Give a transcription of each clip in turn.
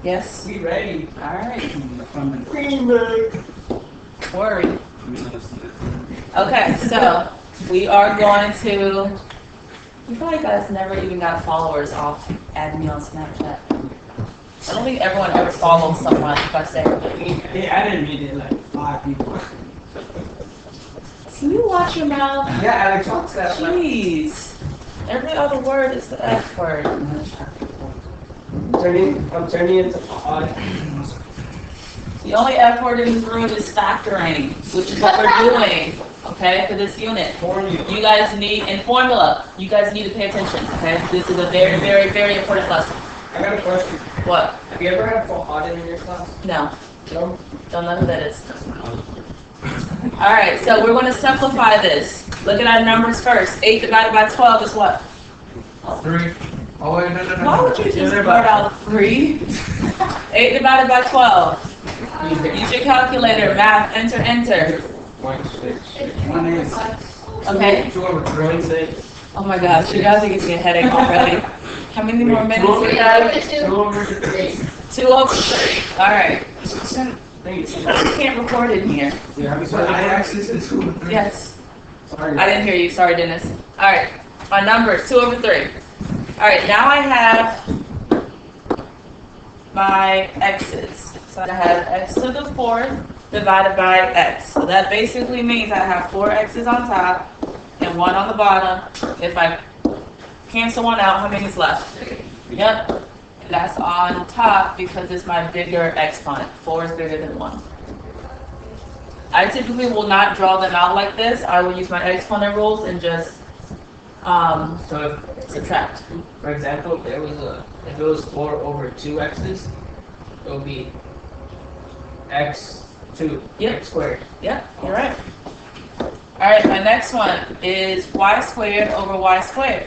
Yes. We ready. All right. Green bag. Worry. Okay, so we are going to. You probably guys never even got followers off adding me on Snapchat. I don't think everyone ever follows someone if I say. They added me to like 5 people. Can you watch your mouth? Yeah, Alex, what's that? Jeez. Every other word is the F word. I'm turning into odd. The only F word in this room is factoring, which is what we're doing, okay, for this unit. You guys need, in formula, you guys need to pay attention, okay? This is a very, very, very important lesson. I got a question. What? Have you ever had full audit in your class? No. No? Don't know who that is. All right, so we're going to simplify this. Look at our numbers first. 8 divided by 12 is what? 3. Oh, wait, no. Why would you just write out 3? 8 divided by 12. Use your calculator. Math. Enter, enter. 1 Okay. 2 over 3. Oh my gosh, you guys are getting a headache already. How many more minutes we have? 2 over 3. 2 over 3. All right. You can't record in here. I access the 2 over 3. Yes. Sorry. I didn't hear you. Sorry, Dennis. All right. My numbers, 2 over 3. All right, now I have my x's. So I have x to the 4th divided by x. So that basically means I have 4 x's on top and 1 on the bottom. If I cancel 1 out, how many is left? Yep. That's on top because it's my bigger exponent. 4 is bigger than 1. I typically will not draw them out like this. I will use my exponent rules and just So subtract. for example, if it was 4 over 2 x's, it would be x2, Yep. x squared. Yep, you're right. All right, my next one is y squared over y squared.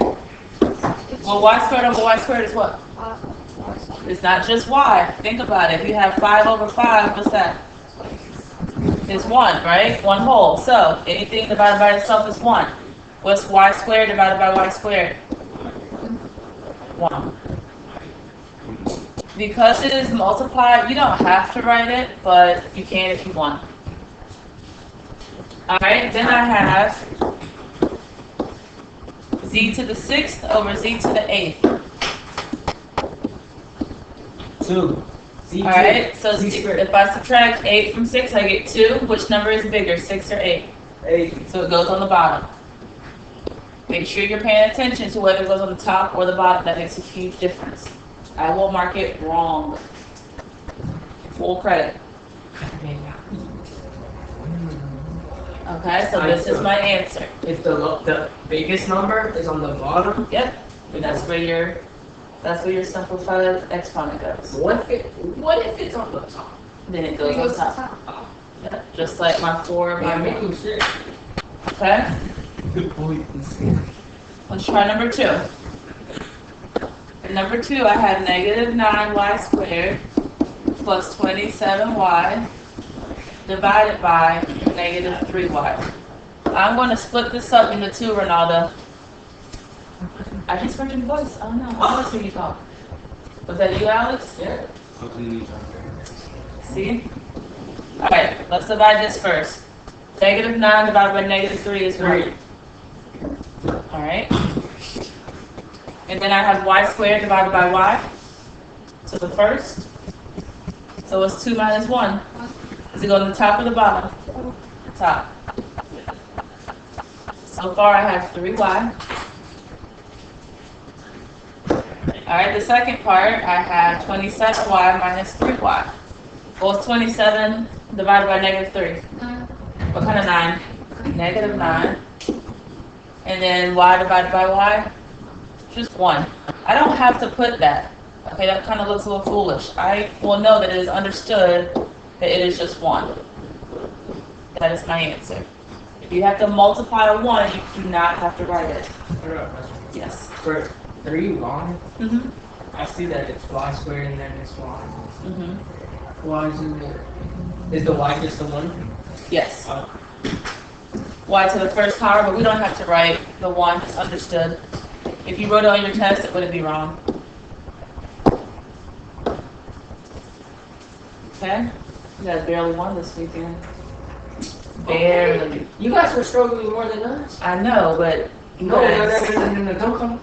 Well, y squared over y squared is what? It's not just y. Think about it. If you have 5 over 5, what's that? It's 1, right? 1 whole. So anything divided by itself is 1. What's y squared divided by y squared? 1. Because it is multiplied, you don't have to write it, but you can if you want. Alright, then I have z to the 6th over z to the 8th. 2. Alright, so Z squared. if I subtract 8 from 6, I get 2. Which number is bigger, 6 or 8? 8. So it goes on the bottom. Make sure you're paying attention to whether it goes on the top or the bottom. That makes a huge difference. I will mark it wrong. Full credit. Okay, so this is my answer. If the biggest number is on the bottom, Yep, and that's where your simplified exponent goes. what if it's on the top? Then it goes on top. Yep, just like my 4, my I'm 1. making sure. Okay, Good point. let's try number 2. In number 2, I have negative 9y squared plus 27y divided by negative 3y. I'm going to split this up into 2, Ronaldo. I just heard your voice. I don't know. I always hear you talk. Was that you, Alex? Yeah. See? Alright, let's divide this first. Negative 9 divided by negative 3 is 1. Alright. And then I have y squared divided by y. So the first. So it's 2 minus 1. Does it go on the top or the bottom? Top. So far I have 3y. Alright, the second part, I have 27y minus 3y. Well, it's 27 divided by negative 3. What kind of 9? Negative 9. And then y divided by y? Just 1. I don't have to put that. Okay, that kind of looks a little foolish. I will know that it is understood that it is just 1. That is my answer. If you have to multiply a 1, you do not have to write it. Yes. For 3y, Mm-hmm. I see that it's y squared and then it's y. Mm-hmm. Y is in there. Is the y just the 1? Yes. Y to the first power, but we don't have to write the 1. It's understood. If you wrote it on your test, it wouldn't be wrong. Okay? You guys barely won this weekend. Barely. You guys were struggling more than us. I know, but No, don't come.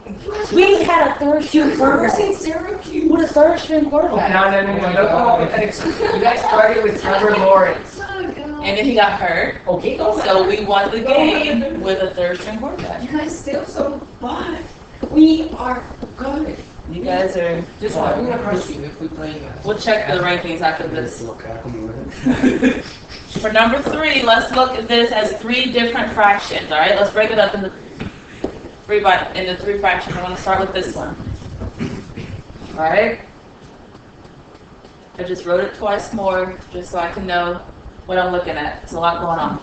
we had a third string quarterback. Syracuse. With a third string quarterback. No, don't come up with that excuse. You guys started with Trevor Lawrence. And then he got hurt. Okay, So we won the game with a third string quarterback. You guys still so fun. We are good. You guys are. Just I'm gonna crush you if we play you guys. We'll check the rankings after this. For number 3, let's look at this as 3 different fractions. All right, let's break it up into 3 fractions. I'm going to start with this one. All right. I just wrote it twice more just so I can know what I'm looking at. There's a lot going on.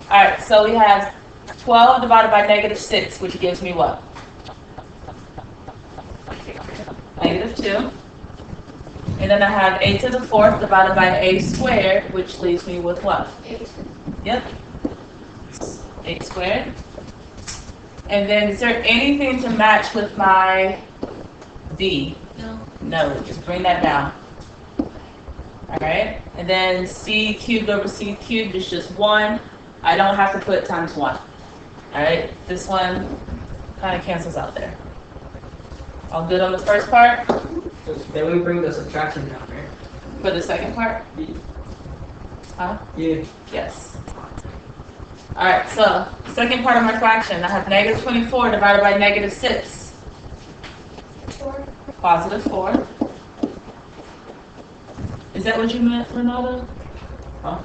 All right, so we have 12 divided by -6, which gives me what? -2. And then I have a to the 4th divided by a squared, which leaves me with what? 8. Yep. 8 squared. And then is there anything to match with my D? No. No, just bring that down. All right. And then C cubed over C cubed is just 1. I don't have to put times 1. All right. This one kind of cancels out there. All good on the first part? Then we bring the subtraction down, right? For the second part? Huh? Yeah. Yes. All right, so second part of my fraction, I have -24 divided by -6. 4. +4. Is that what you meant, Ronaldo? Huh?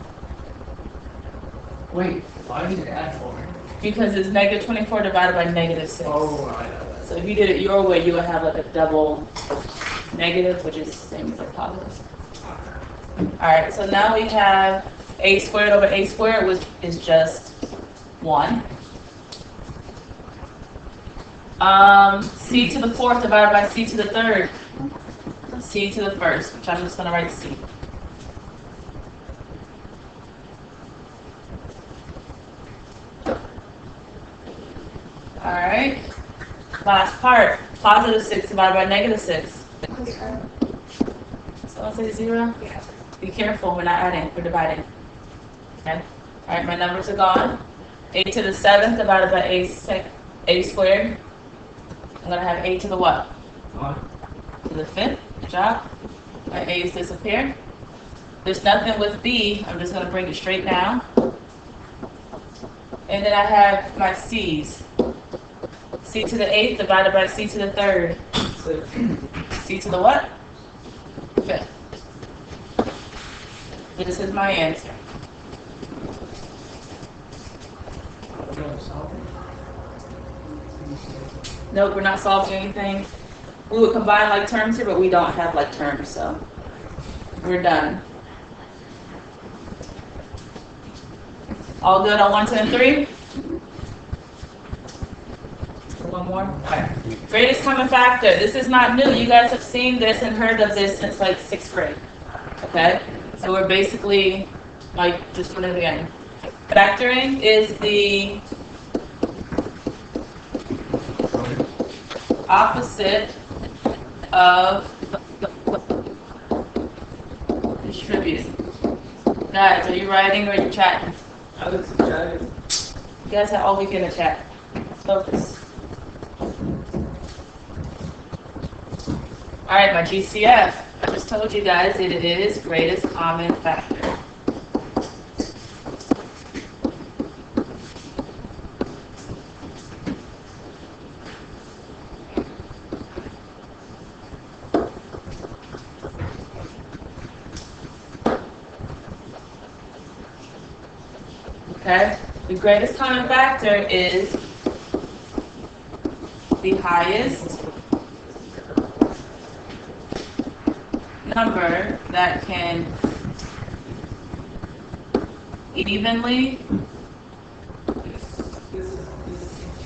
Wait, why did you add 4? Because it's -24 divided by -6. Oh, I know that. So if you did it your way, you would have like a double negative, which is the same as a positive. All right, so now we have a squared over a squared, which is just 1. C to the 4th divided by C to the 3rd. C to the 1st, which I'm just going to write C. All right, last part, +6 divided by -6. Someone say 0? Yeah. Be careful, we're not adding, we're dividing. Okay? All right, my numbers are gone. A to the 7th divided by a squared. I'm going to have a to the what? To the 5th. Good job. My a's disappear. There's nothing with b. I'm just going to bring it straight down. And then I have my c's. C to the 8th divided by C to the 3rd. C to the what? 5th. This is my answer. Nope, we're not solving anything. We would combine like terms here, but we don't have like terms, so we're done. All good on 1, 2, and 3? One more? Okay. Greatest common factor. This is not new. You guys have seen this and heard of this since like 6th grade. Okay? So we're basically like just doing it again. Factoring is the opposite of distribute. Guys, are you writing or are you chatting? I was chatting. You guys have all weekend to chat. Focus. All right, my GCF. I just told you guys it is greatest common factor. Okay, the greatest common factor is the highest number that can evenly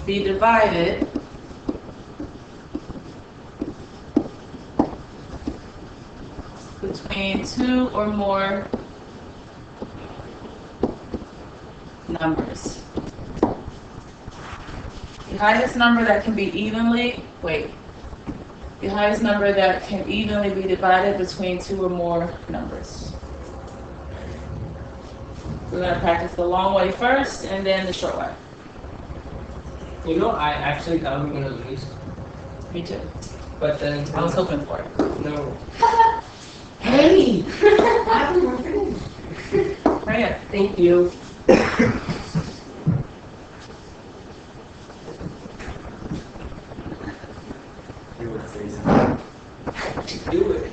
be divided between 2 or more numbers. The highest number that can be evenly, wait, The highest number that can evenly be divided between two or more numbers. We're going to practice the long way first and then the short way. You know, I actually thought we were gonna lose, Me too. but then I was hoping for it. no. Hey, I was working. Right here. Thank you. Do it.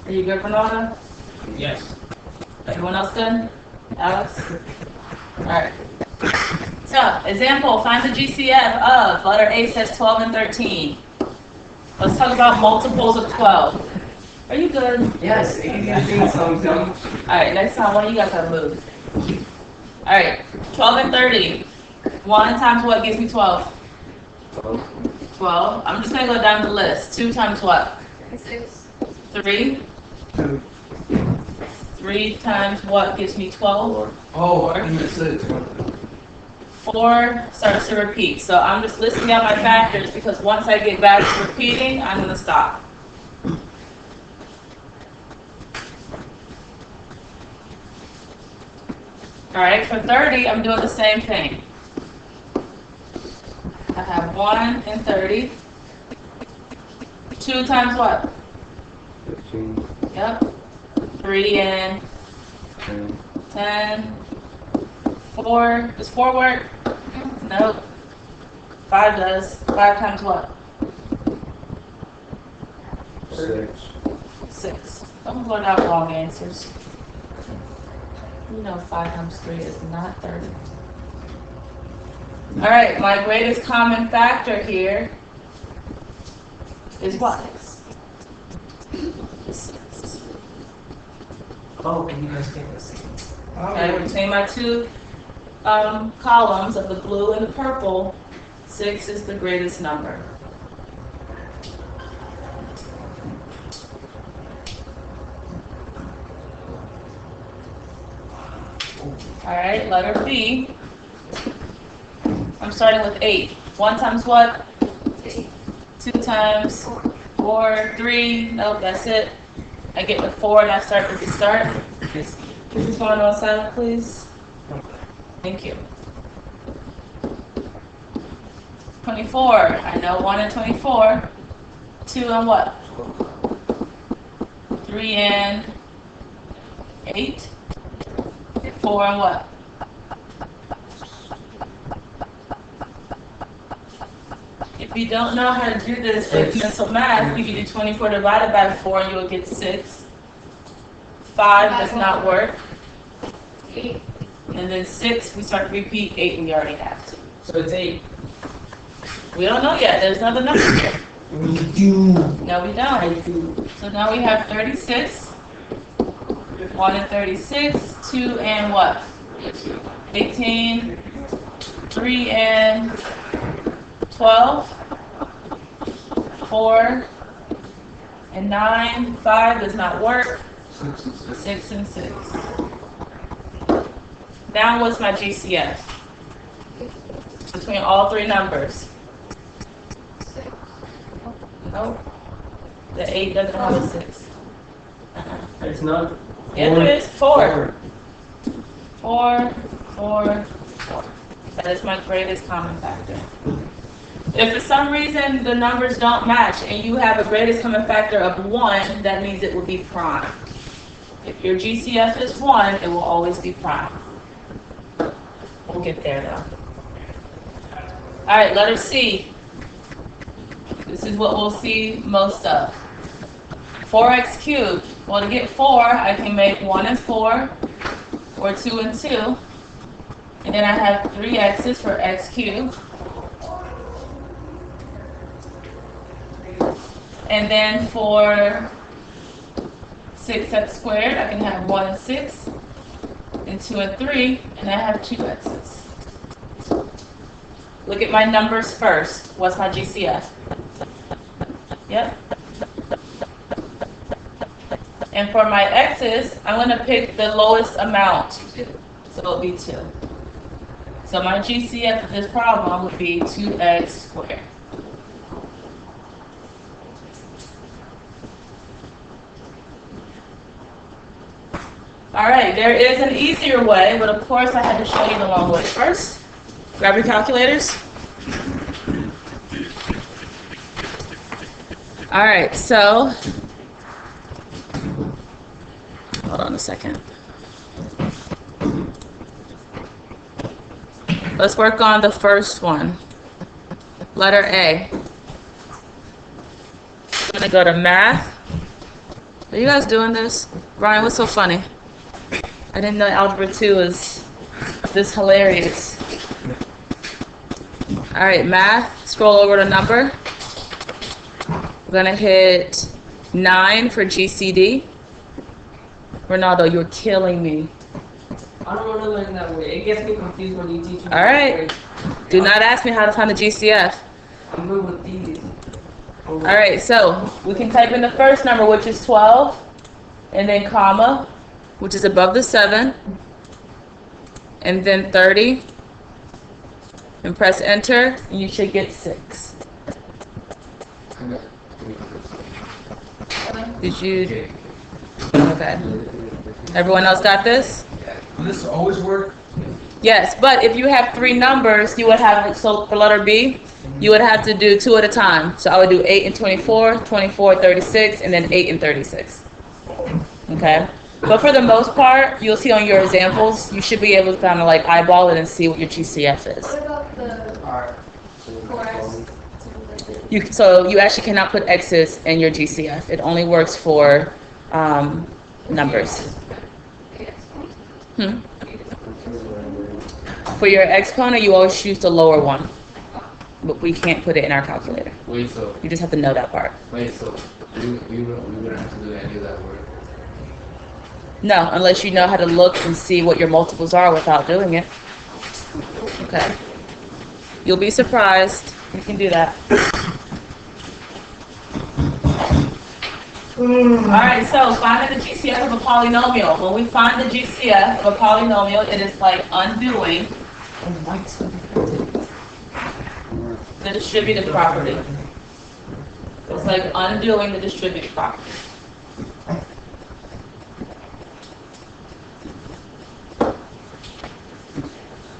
Are you good, Fernanda? Yes. Everyone else good? Alex? Alright. So, example, find the GCF of, letter A says 12 and 13. Let's talk about multiples of 12. Are you good? Yes. I think so. Alright, next time, one of you guys gotta move. Alright, 12 and 30. 1 times what gives me 12? 12. I'm just gonna go down the list. 2 times what? 6. 3. 3 times what gives me 12? Oh, I missed it. 4 starts to repeat. So I'm just listing out my factors because once I get back to repeating, I'm going to stop. Alright, for 30, I'm doing the same thing. I have 1 and 30. 2 times what? 15, Yep. 3 and 10, 10. 4. Does 4 work? Nope. 5 does. 5 times what? 6, 6. Don't blurt out long answers. You know 5 times 3 is not 30. Alright, my greatest common factor here is what? 6. Oh, can you guys take this? Okay, between my two columns of the blue and the purple, 6 is the greatest number. Alright, letter B. I'm starting with 8. 1 times what? 8. 2 times 4, 3. Nope, that's it. I get to 4 and I start with the start. Yes. Is this going on silent, please? Thank you. 24. I know 1 and 24. 2 and what? 3 and 8. 4 and what? If you don't know how to do this with mental math, you can do 24 divided by 4 and you'll get 6. 5 does not work. 8. And then 6, we start to repeat. 8, we already have to. So it's 8. We don't know yet. There's another number here. We do. No, we don't. do. So now we have 36. 1 and 36. 2 and what? 18. 3 and 12. 4 and 9. 5 does not work. 6 and 6. Now what's my GCF? Between all three numbers. 6. Nope. The 8 doesn't have a 6. It's not. Yeah, it is. 4. 4, 4, 4. That is my greatest common factor. If for some reason the numbers don't match and you have a greatest common factor of 1, that means it will be prime. If your GCF is 1, it will always be prime. We'll get there though. Alright, letter C. This is what we'll see most of. 4x cubed. Well, to get 4, I can make 1 and 4, or 2 and 2. And then I have 3 x's for x cubed. And then for 6x squared, I can have 1 and 6, and 2 and 3, and I have 2 x's. Look at my numbers first. What's my GCF? Yep. And for my x's, I'm going to pick the lowest amount. So it'll be 2. So my GCF of this problem would be 2x squared. All right, there is an easier way, but of course I had to show you the long way first. Grab your calculators. All right, so, hold on a second. Let's work on the first one. Letter A. I'm gonna go to math. Are you guys doing this? Ryan, what's so funny? I didn't know Algebra 2 was this hilarious. All right, math, scroll over to number. We're gonna hit 9 for GCD. Ronaldo, you're killing me. I don't want to learn that way. It gets me confused when you teach me. All right. Do not ask me how to find the GCF. I'm good with these. All right, so we can type in the first number, which is 12, and then comma, which is above the 7, and then 30, and press enter, and you should get 6. Did you? Okay. Everyone else got this? Will this always work? Yes, but if you have 3 numbers, you would have, so for letter B, you would have to do 2 at a time. So I would do 8 and 24, 24, 36, and then 8 and 36. Okay? But for the most part, you'll see on your examples, you should be able to kind of like eyeball it and see what your GCF is. What about the Alright. 4x? So you actually cannot put X's in your GCF. It only works for numbers. For your exponent, you always choose the lower one. But we can't put it in our calculator. Wait, so You just have to know that part. we wouldn't have to do any of that work. No, unless you know how to look and see what your multiples are without doing it. Okay. You'll be surprised. You can do that. Alright, so finding the GCF of a polynomial. When we find the GCF of a polynomial, it is like undoing the distributive property. It's like undoing the distributive property.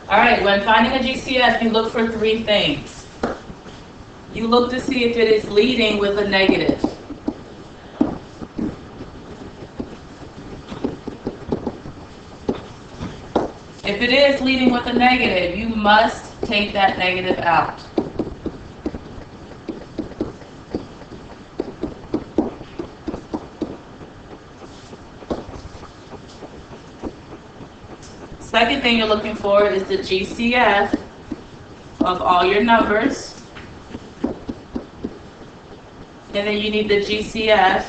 Alright, when finding a GCF, you look for 3 things. You look to see if it is leading with a negative. If it is leading with a negative, you must take that negative out. Second thing you're looking for is the GCF of all your numbers. And then you need the GCF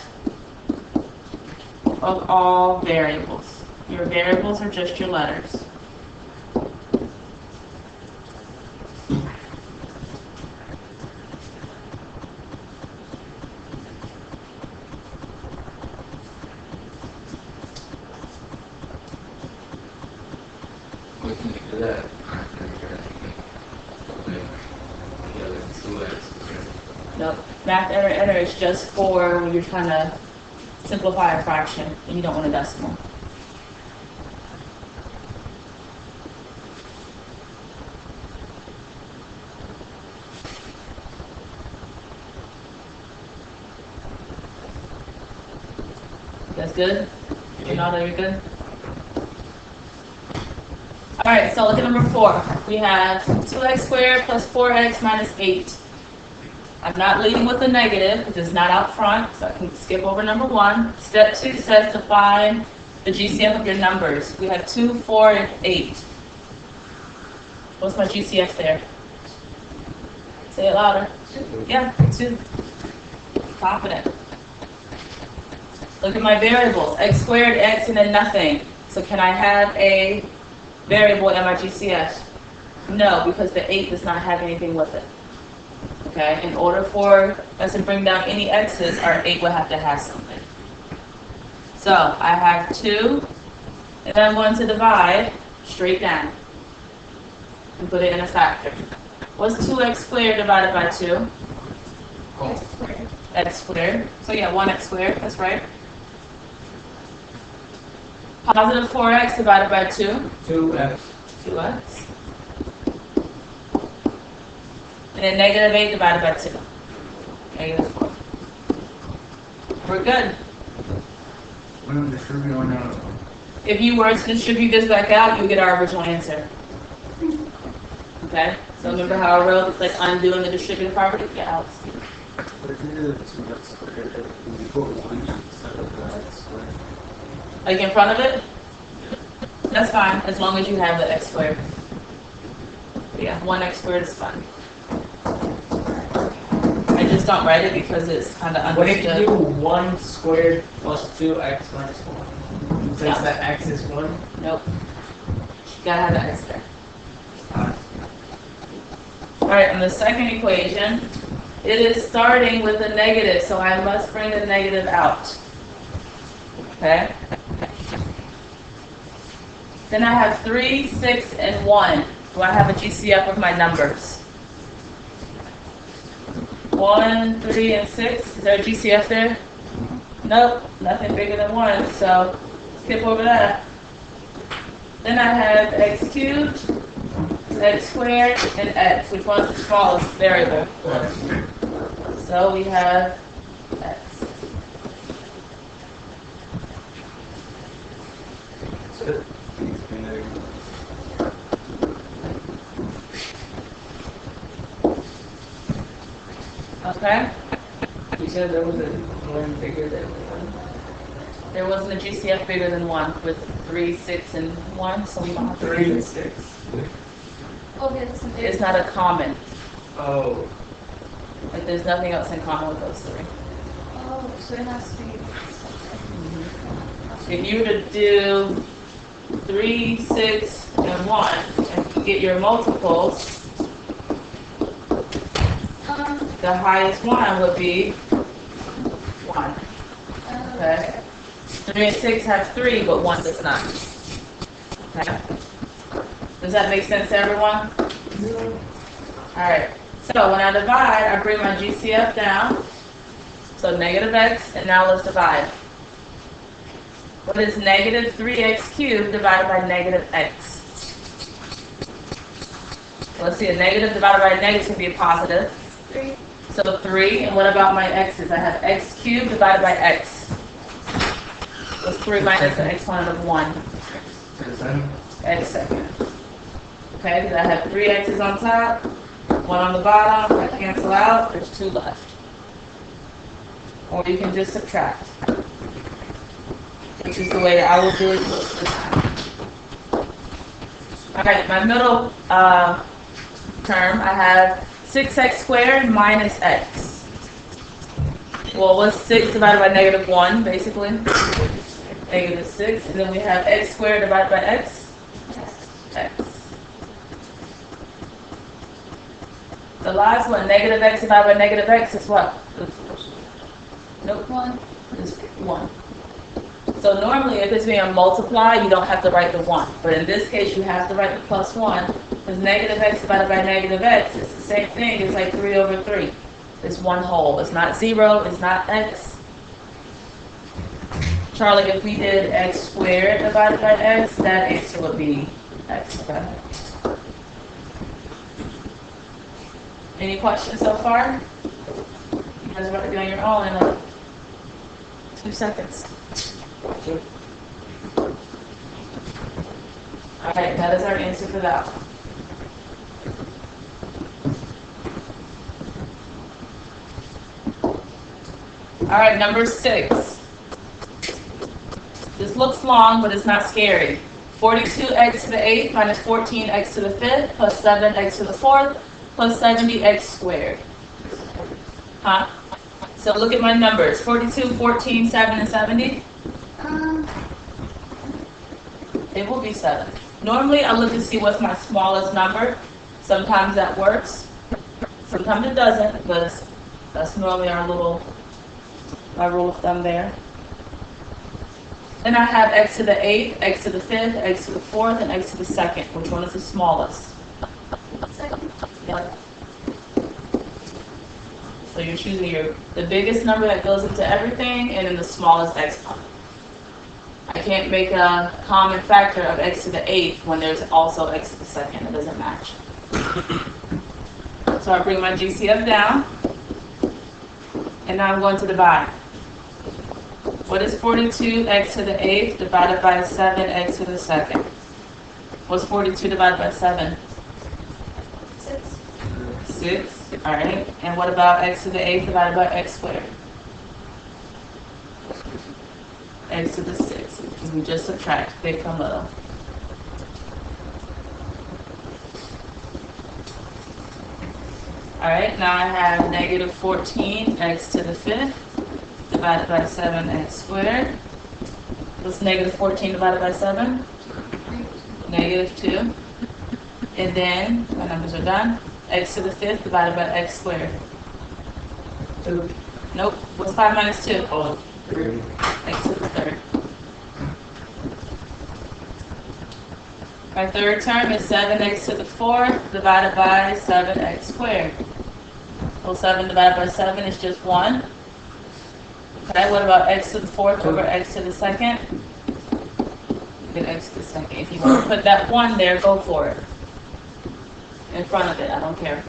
of all variables. Your variables are just your letters. We can do that. Yeah, like 2x. Nope. Math error is just for when you're trying to simplify a fraction and you don't want a decimal. That's good? You know that you're good? Alright, so look at number 4. We have 2x squared plus 4x minus 8. I'm not leading with a negative because it's not out front, so I can skip over number 1. Step 2 says to find the GCF of your numbers. We have 2, 4, and 8. What's my GCF there? Say it louder. Yeah, 2. Confident. Look at my variables. X squared, x, and then nothing. So can I have a variable in my GCF? No, because the 8 does not have anything with it. Okay, in order for us to bring down any x's, our 8 would have to have something. So I have 2, and then I'm going to divide straight down and put it in a factor. What's 2x squared divided by 2? Oh, X squared. So yeah, 1x squared, that's right. Positive 4x divided by 2. 2x. 2x. And then negative 8 divided by 2. Negative 4. We're good. When I'm distributing one out. If you were to distribute this back out, you get our original answer. Okay? So remember how I wrote, like, undoing the distributive property? Yeah, Alex. But if you do the 2x squared, when you put 1 instead of the x squared. Like in front of it? That's fine, as long as you have the x squared. Yeah, 1x squared is fine. I just don't write it because it's kind of What if you understood. do 1 squared plus 2x minus 1? Since that x is 1? Nope. You gotta have the x there. Alright, on the second equation, it is starting with a negative, so I must bring the negative out. Okay? Then I have 3, 6, and 1. Do I have a GCF of my numbers? 1, 3, and 6. Is there a GCF there? Nope, nothing bigger than 1, so skip over that. Then I have x cubed, x squared, and x, which one's the smallest variable? So we have x. Okay? You said there was a 1 bigger than 1? There wasn't a GCF bigger than 1 with 3, 6, and 1, so we don't have to 3 read and it. 6. Okay, this is It's not a common. Oh. Like there's nothing else in common with those 3. Oh, so it has to be. If you were to do 3, 6, and 1, and you get your multiples, the highest one would be 1. Okay? 3 and 6 have 3, but 1 does not. Okay? Does that make sense to everyone? Alright. So when I divide, I bring my GCF down. So negative x, and now let's divide. What is negative 3x cubed divided by negative x? Let's see, a negative divided by a negative can be a positive. 3. So 3, and what about my x's? I have x cubed divided by x. What's 3 minus the exponent of 1? X second. Okay, because I have 3 x's on top, 1 on the bottom, I cancel out, there's 2 left. Or you can just subtract, which is the way I will do it this time. Alright, my middle term, I have 6x squared minus x. Well, what's 6 divided by negative 1, basically? Negative 6. And then we have x squared divided by x. X. The last one, negative x divided by negative x is what? Nope. 1. Is 1. So normally if it's being multiplied, you don't have to write the 1. But in this case, you have to write the plus 1. Because negative x divided by negative x, it's the same thing. It's like 3 over 3. It's one whole. It's not 0. It's not x. Charlie, if we did x squared divided by x, that answer would be x. Okay. Any questions so far? You guys are about to be on your own in like 2 seconds. Alright, that is our answer for that one. Alright, number 6. This looks long, but it's not scary. 42x to the 8th minus 14x to the 5th plus 7x to the 4th plus 70x squared. Huh? So look at my numbers. 42, 14, 7, and 70. It will be 7. Normally, I look to see what's my smallest number. Sometimes that works. Sometimes it doesn't, but that's normally my rule of thumb there. Then I have x to the 8th, x to the 5th, x to the 4th, and x to the 2nd. Which one is the smallest? 2nd. Yep. So you're choosing the biggest number that goes into everything and then the smallest exponent. I can't make a common factor of x to the 8th when there's also x to the 2nd. It doesn't match. So I bring my GCF down, and now I'm going to divide. What is 42x to the 8th divided by 7x to the 2nd? What's 42 divided by 7? 6. 6. All right. And what about x to the 8th divided by x squared? X to the 6. We just subtract big from little. All right. Now I have negative 14x to the 5th divided by 7x squared. What's negative 14 divided by 7? Negative 2. And then, my numbers are done. X to the 5th divided by x squared. 2. Nope. What's 5 minus 2? Oh, 3. X to the 3rd. My third term is 7x to the 4th divided by 7x squared. Well, 7 divided by 7 is just 1. Okay, what about x to the 4th over x to the 2nd? Get x to the 2nd. If you want to put that 1 there, go for it. In front of it, I don't care.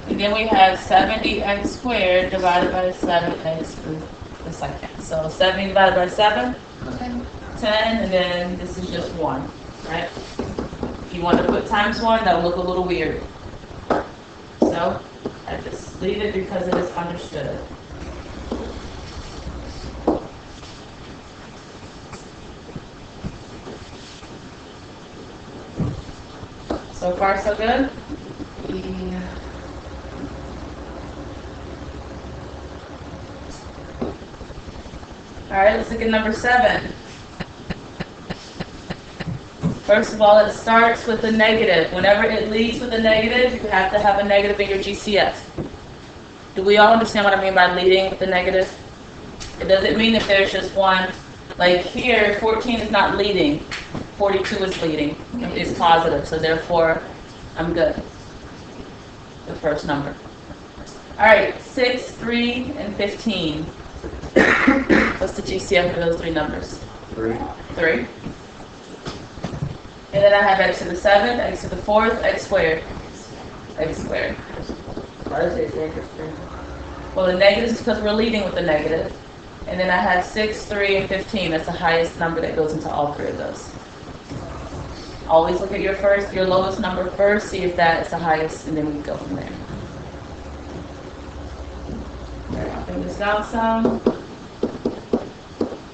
And then we have 70x squared divided by 7x to the 2nd. So 70 divided by 7? 10. 10, and then this is just 1, right? If you want to put times 1, that will look a little weird. So I just leave it because it is understood. So far, so good? Yeah. All right, let's look at number 7. First of all, it starts with a negative. Whenever it leads with a negative, you have to have a negative in your GCF. Do we all understand what I mean by leading with the negative? It doesn't mean that there's just one. Like here, 14 is not leading. 42 is leading. It's positive, so therefore, I'm good. The first number. All right, 6, 3, and 15. What's the GCF for those 3 numbers? 3. 3. And then I have x to the 7th, x to the 4th, x squared. X squared. Why does it say negative 3? Well, the negatives is because we're leading with the negative. And then I have 6, 3, and 15. That's the highest number that goes into all 3 of those. Always look at your lowest number first, see if that is the highest, and then we go from there. I'll bring this down some.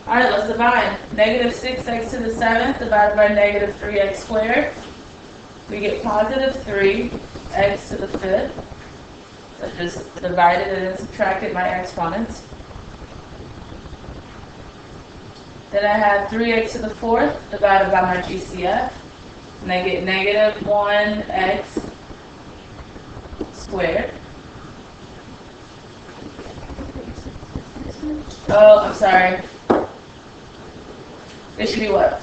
All right, let's divide. Negative 6x to the 7th divided by negative 3x squared. We get positive 3x to the 5th. So just divided and then subtracted my exponents. Then I have 3x to the 4th divided by my GCF. And I get negative 1x squared. Oh, I'm sorry. It should be what?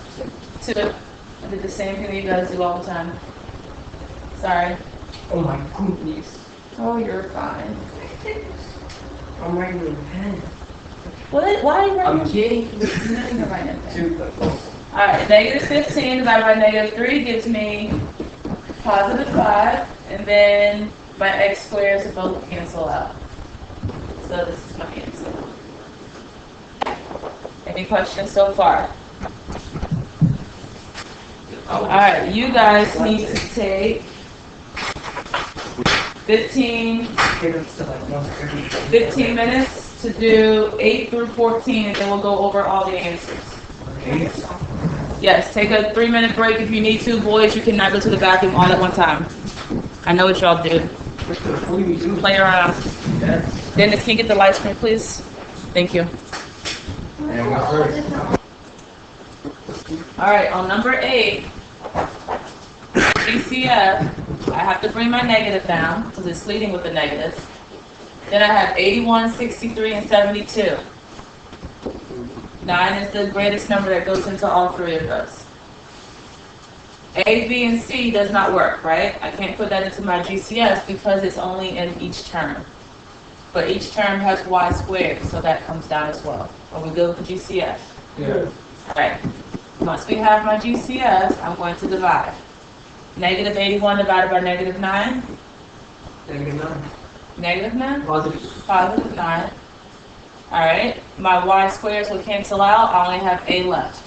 2. I did the same thing that you guys do all the time. Sorry. Oh my goodness. Oh, you're fine. I'm writing with a pen. What? Why are you writing? I'm kidding. There's nothing to write in there. 2. Alright, negative 15 divided by negative 3 gives me positive 5, and then my x squares both cancel out. So this is my answer. Any questions so far? Alright, you guys need to take 15 minutes to do 8 through 14, and then we'll go over all the answers. Yes, take a 3-minute break if you need to. Boys, you cannot go to the bathroom all at one time. I know what y'all do. Play around. Dennis, can you get the light screen, please? Thank you. All right, on number 8, GCF, I have to bring my negative down because it's leading with the negative. Then I have 81, 63, and 72. 9 is the greatest number that goes into all 3 of those. A, B, and C does not work, right? I can't put that into my GCF because it's only in each term. But each term has y squared, so that comes down as well. Are we good with the GCF? Yeah. Alright, once we have my GCF, I'm going to divide. Negative 81 divided by negative 9, -9. negative 9, Positive. positive 9. Alright, my y squares will cancel out, I only have a left.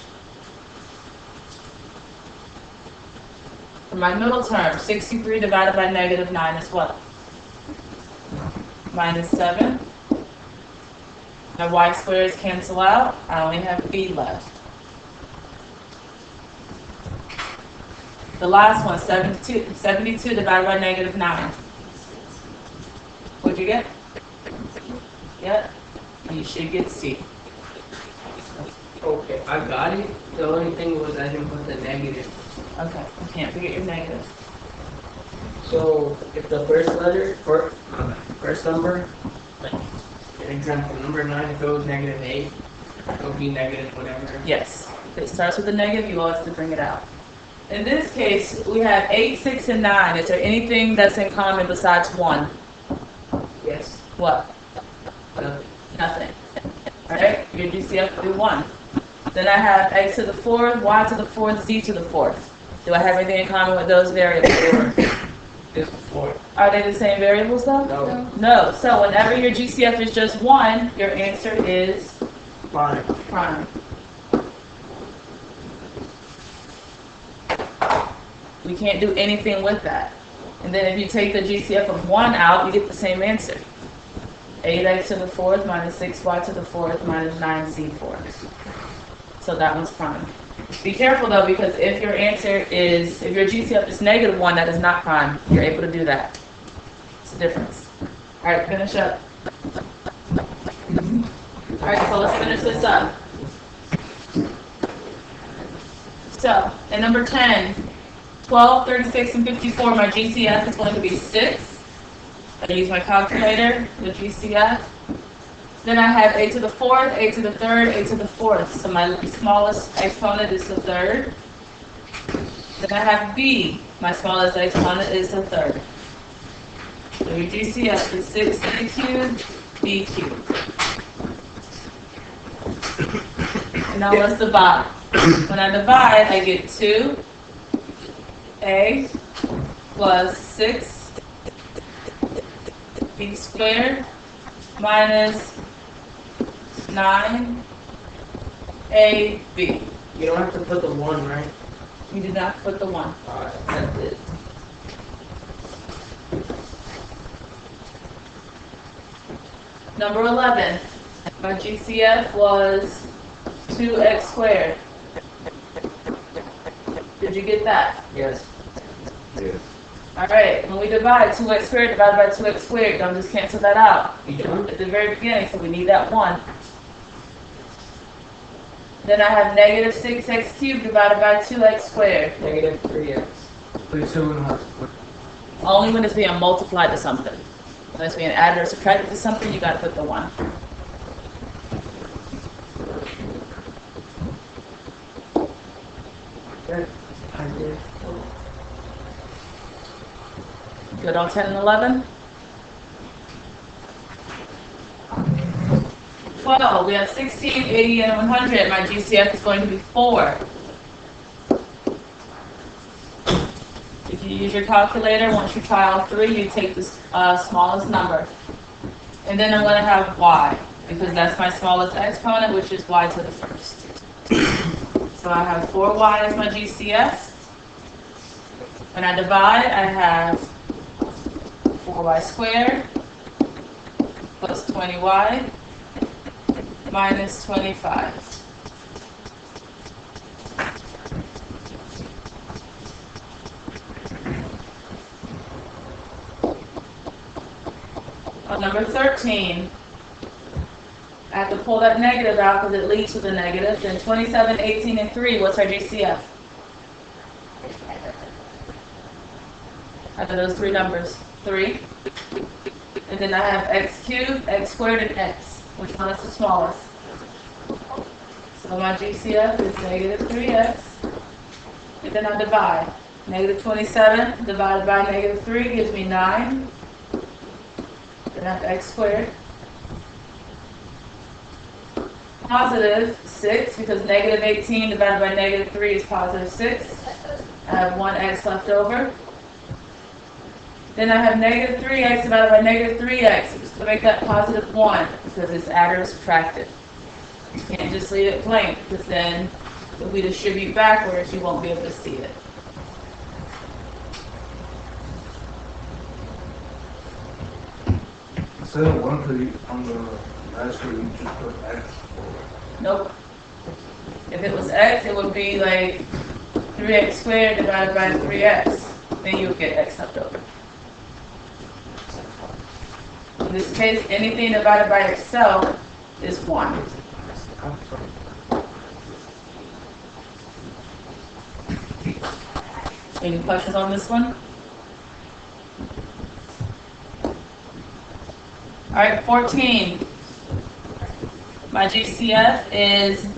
For my middle term, 63 divided by negative 9 is what? Minus 7. My y squares cancel out, I only have b left. The last one, 72 divided by negative 9. What'd you get? Yep, you should get C. Okay, I got it. The only thing was I didn't put the negative. Okay, you can't forget your negative. So if the first letter, or first number, like an example, number 9, if it was -8, it would be negative whatever. Yes, if it starts with a negative, you always have to bring it out. In this case, we have 8, 6, and 9. Is there anything that's in common besides 1? Yes. What? Nothing. Nothing. Alright, your GCF will be 1. Then I have x to the 4th, y to the 4th, z to the 4th. Do I have anything in common with those variables? Just 4. Are they the same variables though? No. No. So whenever your GCF is just 1, your answer is Fine. prime. We can't do anything with that. And then if you take the GCF of 1 out, you get the same answer. 8x to the 4th minus 6y to the 4th minus 9z fourths. So that one's prime. Be careful though, because if your GCF is -1, that is not prime. You're able to do that. It's the difference. Alright, finish up. Alright, so let's finish this up. So, at number 10, 12, 36, and 54, my GCF is going to be 6. I use my calculator, the GCF. Then I have a to the 4th, a to the 3rd, a to the 4th. So my smallest exponent is the 3rd. Then I have b. My smallest exponent is the 3rd. So your GCF is 6a cubed, b cubed. And now let's divide. When I divide, I get 2a plus 6b squared minus 9ab. You don't have to put the 1, right? You did not put the 1. Alright, that's it. Number 11. My GCF was 2x squared. Did you get that? Yes. Yes. Alright, when we divide 2x squared divided by 2x squared, don't just cancel that out. You don't? At the very beginning, so we need that 1. Then I have negative 6x cubed divided by 2x squared. -3x. Please don't have to put Only when it's being multiplied to something. When it's being added or subtracted to something, you gotta put the 1. I did. Good on 10 and 11? 12, we have 16, 80, and 100. My GCF is going to be 4. If you use your calculator, once you try all 3, you take the smallest number. And then I'm going to have y, because that's my smallest exponent, which is y to the 1st. So I have 4y as my GCF. When I divide, I have 4y squared plus 20y minus 25. On number 13, I have to pull that negative out because it leads to the negative. Then 27, 18, and 3, what's our GCF? Out of those 3 numbers, 3. And then I have x cubed, x squared, and x. Which one is the smallest? So my GCF is negative 3x. And then I divide. Negative 27 divided by negative 3 gives me 9. Then I have x squared positive 6 because negative 18 divided by negative 3 is positive 6. I have 1x left over. Then I have negative 3x divided by negative 3x to make that positive 1 because it's adder subtracted. You can't just leave it blank because then if we distribute backwards, you won't be able to see it. Instead of 1 for you on the last one, you just put X. Nope. If it was x, it would be like 3x squared divided by 3x. Then you would get x left over. In this case, anything divided by itself is 1. Any questions on this one? All right, 14. My GCF is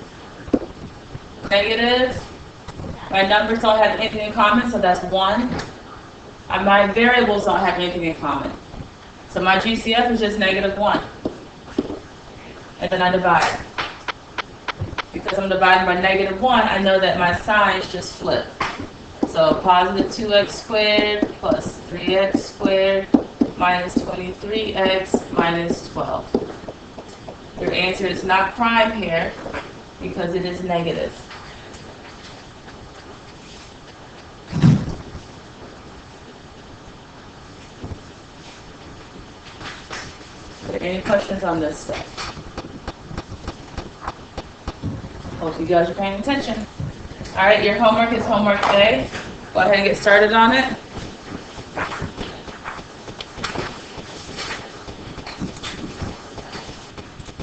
negative. My numbers don't have anything in common, so that's 1. And my variables don't have anything in common. So my GCF is just negative 1. And then I divide. Because I'm dividing by negative 1, I know that my signs just flip. So positive 2x squared plus 3x squared minus 23x minus 12. Your answer is not prime here because it is negative. Any questions on this stuff? Hope you guys are paying attention. All right, your homework is homework A. Go ahead and get started on it.